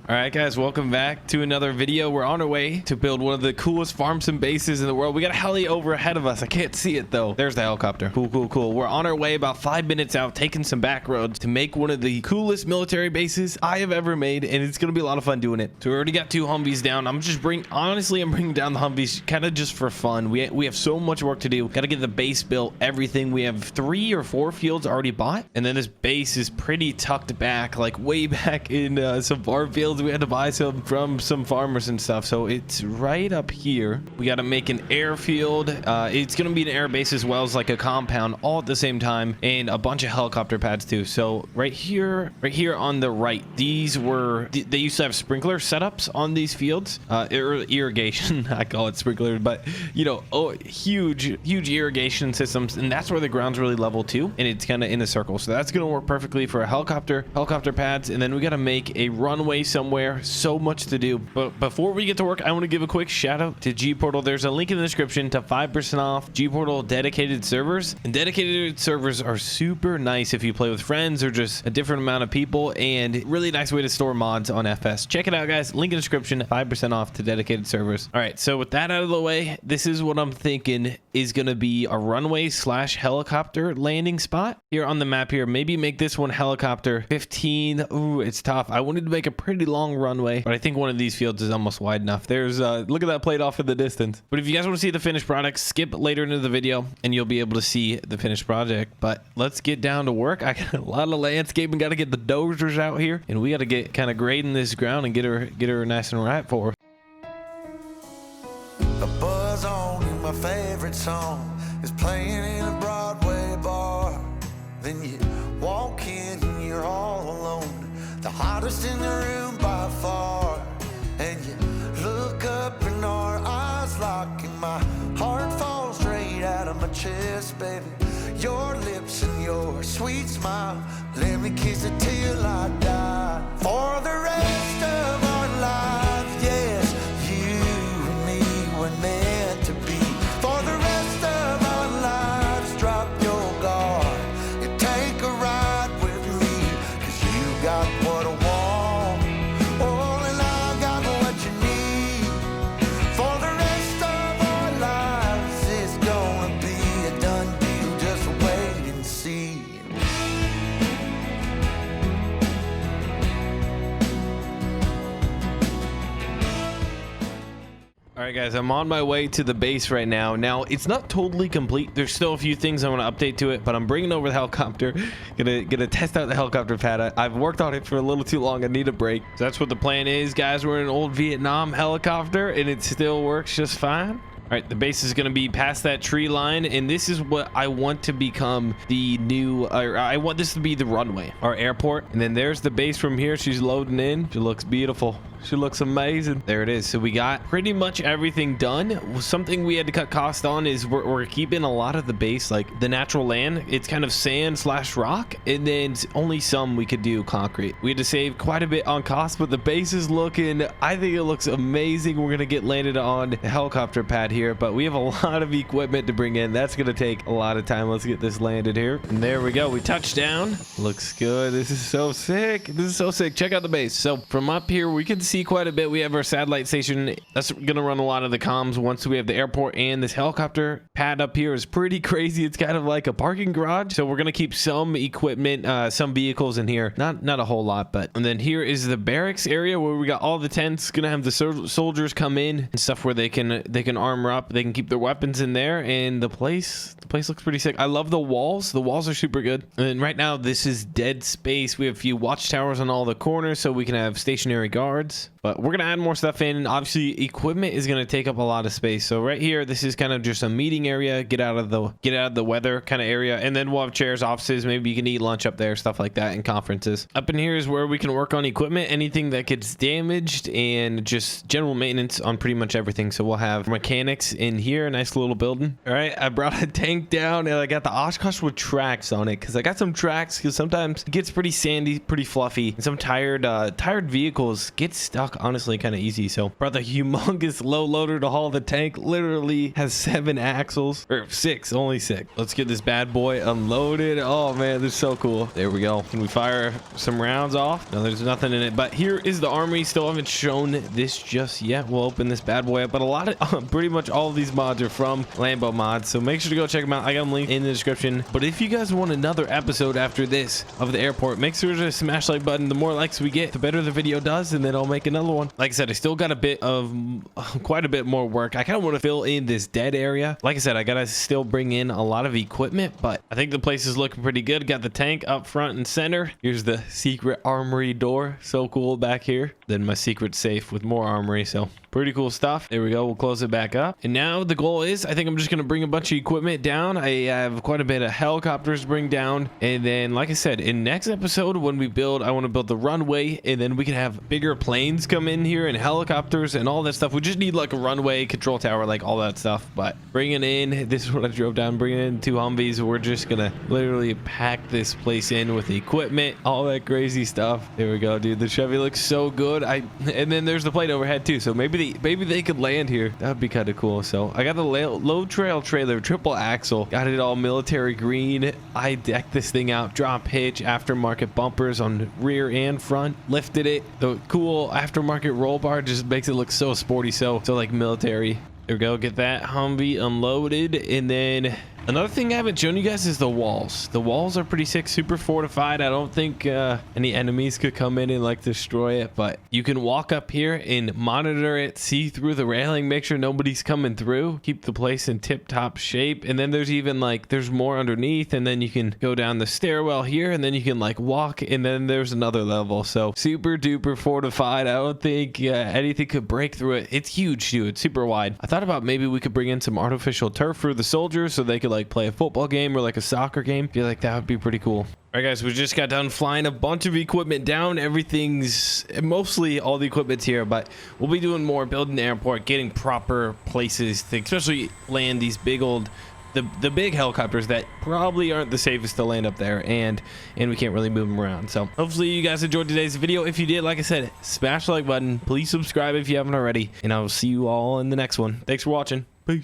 All right, guys, welcome back to another video. We're on our way to build one of the coolest farm sim bases in the world. We got a heli over ahead of us. I can't see it though. There's the helicopter. Cool. We're on our way about 5 minutes out, taking some back roads to make one of the coolest military bases I have ever made, and it's gonna be a lot of fun doing it. So we already got 2 Humvees down. I'm bringing down the Humvees kind of just for fun. We have so much work to do. Got to get the base built, everything. We have 3 or 4 fields already bought, and then this base is pretty tucked back, like way back in some farm fields. We had to buy some from some farmers and stuff, so it's right up here. We got to make an airfield. It's gonna be an air base as well as like a compound all at the same time, and a bunch of helicopter pads too. So right here on the right, they used to have sprinkler setups on these fields, irrigation I call it sprinkler, but you know, huge irrigation systems, and that's where the ground's really level too, and it's kind of in a circle, so that's gonna work perfectly for a helicopter pads. And then we got to make a runway somewhere. So much to do, but before we get to work, I want to give a quick shout out to G-Portal. There's a link in the description to 5% off G-Portal dedicated servers, and dedicated servers are super nice if you play with friends or just a different amount of people, and really nice way to store mods on FS. Check it out, guys. Link in the description. 5% off to dedicated servers. All right, so with that out of the way, this is what I'm thinking is going to be a runway / helicopter landing spot here on the map here. Maybe make this one helicopter 15. Ooh, it's tough. I wanted to make a pretty long runway, but I think one of these fields is almost wide enough. There's look at that plate off in the distance. But if you guys want to see the finished product, skip later into the video and you'll be able to see the finished project. But let's get down to work. I got a lot of landscaping, got to get the dozers out here, and we got to get kind of grading this ground and get her nice and right for her. A buzz on and my favorite song is playing in a Broadway bar. Then you walk in and you're all alone, the hottest in the room by far. And you look up and our eyes lock, and my heart falls straight out of my chest, baby. Your lips and your sweet smile, let me kiss it till I die. For the rest of our lives, yes, you and me were meant to be. For the rest of our lives, drop your guard and take a ride with me, 'cause you got what I want, oh, and I got what you need. For the rest of our lives, it's gonna be a done deal, just wait and see. All right, guys, I'm on my way to the base right now. Now, it's not totally complete. There's still a few things I want to update to it, but I'm bringing over the helicopter. Gonna test out the helicopter pad. I've worked on it for a little too long. I need a break. So that's what the plan is, guys. We're in an old Vietnam helicopter, and it still works just fine. All right, the base is going to be past that tree line, and this is what I want to become the new, I want this to be the runway, our airport. And then there's the base from here. She's loading in. She looks beautiful. She looks amazing. There it is. So we got pretty much everything done. Something we had to cut cost on is we're keeping a lot of the base, like the natural land. It's kind of sand / rock, and then only some we could do concrete. We had to save quite a bit on cost, but the base is looking, I think it looks amazing. We're going to get landed on the helicopter pad here, but we have a lot of equipment to bring in. That's going to take a lot of time. Let's get this landed here. And there we go. We touched down. Looks good. This is so sick. This is so sick. Check out the base. So from up here, we can see quite a bit. We have our satellite station. That's going to run a lot of the comms once we have the airport, and this helicopter pad up here is pretty crazy. It's kind of like a parking garage. So we're going to keep some equipment, some vehicles in here. Not a whole lot, but. And then here is the barracks area where we got all the tents. Going to have the soldiers come in and stuff where they can armor up. They can keep their weapons in there, and the place looks pretty sick. I love the walls. The walls are super good. And right now this is dead space. We have a few watchtowers on all the corners so we can have stationary guards. But we're going to add more stuff in. Obviously, equipment is going to take up a lot of space. So right here, this is kind of just a meeting area, get out of the weather kind of area. And then we'll have chairs, offices. Maybe you can eat lunch up there, stuff like that, and conferences. Up in here is where we can work on equipment, anything that gets damaged, and just general maintenance on pretty much everything. So we'll have mechanics in here, nice little building. All right, I brought a tank down, and I got the Oshkosh with tracks on it, because I got some tracks, because sometimes it gets pretty sandy, pretty fluffy. And some tired vehicles get stuck honestly kind of easy. So brought the humongous low loader to haul the tank. Literally has 7 axles, or 6, only 6. Let's get this bad boy unloaded. Oh man, this is so cool. There we go. Can we fire some rounds off? No, there's nothing in it, but here is the armory. Still haven't shown this just yet. We'll open this bad boy up, but a lot of pretty much all of these mods are from Lambo Mods, so make sure to go check them out. I got them linked in the description. But if you guys want another episode after this of the airport, make sure to smash like button. The more likes we get, the better the video does, and then I'll make another one. Like I said, I still got a bit of quite a bit more work. I kind of want to fill in this dead area. Like I said, I gotta still bring in a lot of equipment, but I think the place is looking pretty good. Got the tank up front and center. Here's the secret armory door, so cool back here. Then my secret safe with more armory, so pretty cool stuff. There we go. We'll close it back up. And now the goal is, I think I'm just going to bring a bunch of equipment down. I have quite a bit of helicopters to bring down. And then, like I said, in next episode, when we build, I want to build the runway, and then we can have bigger planes come in here and helicopters and all that stuff. We just need like a runway, control tower, like all that stuff. But bringing in, this is what I drove down, bringing in 2 Humvees. We're just going to literally pack this place in with equipment, all that crazy stuff. There we go, dude. The Chevy looks so good. And then there's the plate overhead too, so maybe they could land here. That would be kind of cool. So I got the low trail trailer, triple axle, got it all military green. I decked this thing out, drop hitch, aftermarket bumpers on rear and front, lifted it. The cool aftermarket roll bar just makes it look so sporty, so like military. There we go. Get that Humvee unloaded. And then another thing I haven't shown you guys is the walls. The walls are pretty sick, super fortified. I don't think any enemies could come in and like destroy it, but you can walk up here and monitor it, see through the railing, make sure nobody's coming through, keep the place in tip-top shape. And then there's even like, there's more underneath, and then you can go down the stairwell here, and then you can like walk, and then there's another level. So super duper fortified. I don't think anything could break through it. It's huge, dude. It's super wide. I thought about maybe we could bring in some artificial turf for the soldiers so they could like play a football game or like a soccer game. Feel like that would be pretty cool. All right, guys, we just got done flying a bunch of equipment down. Everything's mostly all the equipment's here, but we'll be doing more, building the airport, getting proper places to especially land these big old the big helicopters that probably aren't the safest to land up there, and we can't really move them around. So hopefully you guys enjoyed today's video. If you did, like I said, smash the like button, please subscribe if you haven't already, and I will see you all in the next one. Thanks for watching.